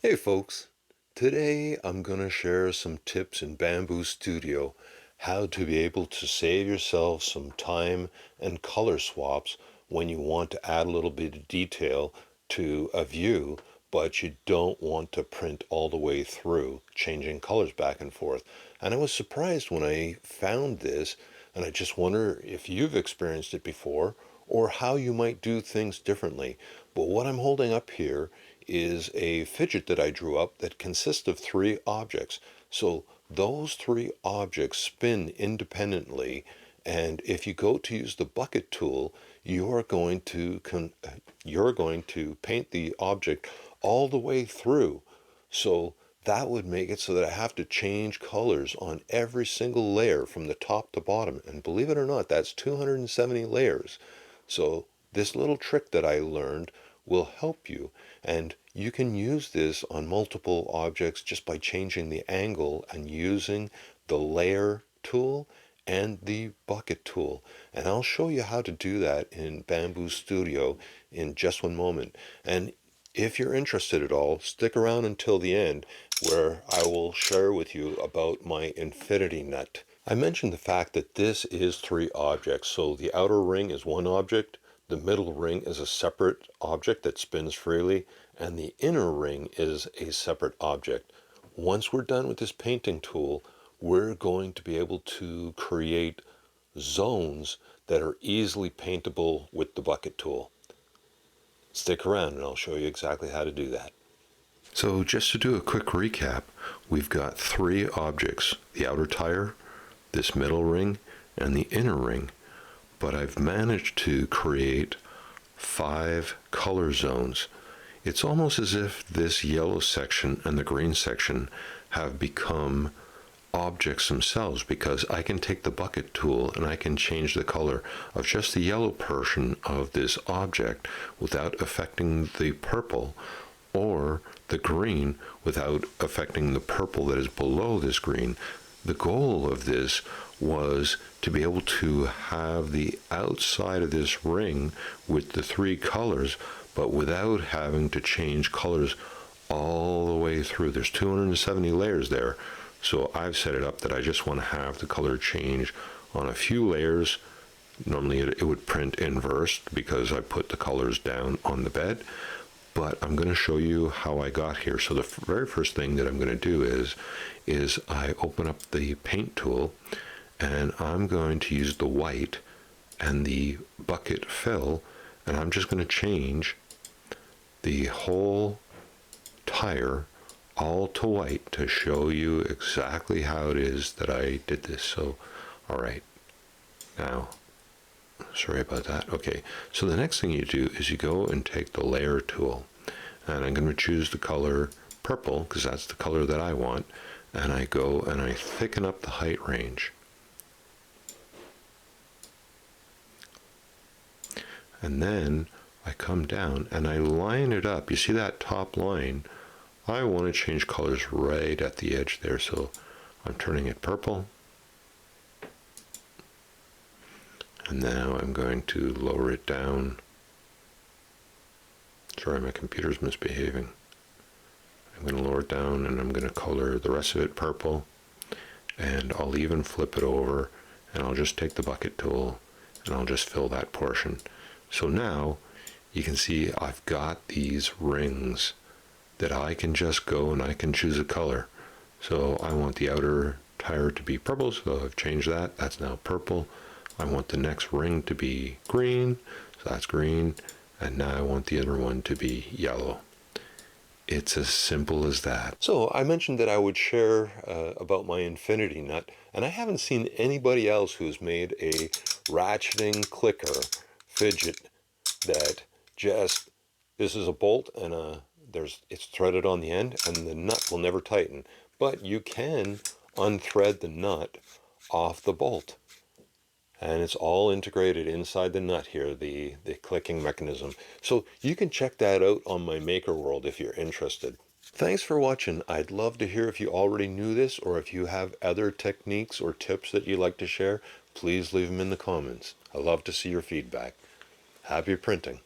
Hey folks, today I'm going to share some tips in Bambu Studio, how to be able to save yourself some time and color swaps when you want to add a little bit of detail to a view, but you don't want to print all the way through, changing colors back and forth. And I was surprised when I found this, and I just wonder if you've experienced it before or how you might do things differently. But what I'm holding up here is a fidget that I drew up that consists of three objects. So those three objects spin independently, and if you go to use the bucket tool, you're going to paint the object all the way through. So that would make it so that I have to change colors on every single layer from the top to bottom. And believe it or not, that's 270 layers. So this little trick that I learned will help you. And you can use this on multiple objects just by changing the angle and using the layer tool and the bucket tool. And I'll show you how to do that in Bambu Studio in just one moment. And if you're interested at all, stick around until the end where I will share with you about my Infinity Nut. I mentioned the fact that this is three objects. So the outer ring is one object, the middle ring is a separate object that spins freely, and the inner ring is a separate object. Once we're done with this painting tool, we're going to be able to create zones that are easily paintable with the bucket tool. Stick around and I'll show you exactly how to do that. So just to do a quick recap, we've got three objects: the outer tire, this middle ring, and the inner ring. But I've managed to create 5 color zones. It's almost as if this yellow section and the green section have become objects themselves, because I can take the bucket tool and I can change the color of just the yellow portion of this object without affecting the purple, or the green without affecting the purple that is below this green. The goal of this was to be able to have the outside of this ring with the three colors, but without having to change colors all the way through. There's 270 layers there, so I've set it up that I just want to have the color change on a few layers. Normally it would print inversed because I put the colors down on the bed, but I'm going to show you how I got here. So the very first thing that I'm going to do is I open up the paint tool, and I'm going to use the white and the bucket fill, and I'm just going to change the whole tire all to white to show you exactly how it is that I did this. So, all right, now, sorry about that. Okay, so the next thing you do is you go and take the layer tool, and I'm going to choose the color purple because that's the color that I want, and I go and I thicken up the height range. And then I come down and I line it up. You see that top line? I want to change colors right at the edge there, so I'm turning it purple. And now I'm going to lower it down. Sorry, my computer's misbehaving. I'm going to lower it down and I'm going to color the rest of it purple. And I'll even flip it over, and I'll just take the bucket tool and I'll just fill that portion. So now you can see I've got these rings that I can just go and I can choose a color. So I want the outer tire to be purple, so I've changed that. That's now purple. I want the next ring to be green, so that's green. And now I want the other one to be yellow. It's as simple as that. So I mentioned that I would share about my Infinity Nut, and I haven't seen anybody else who's made a ratcheting clicker fidget that just, this is a bolt and it's threaded on the end, and the nut will never tighten. But you can unthread the nut off the bolt, and it's all integrated inside the nut here, the clicking mechanism. So you can check that out on my Makerworld if you're interested. Thanks for watching. I'd love to hear if you already knew this, or if you have other techniques or tips that you'd like to share. Please leave them in the comments. I love to see your feedback. Happy printing.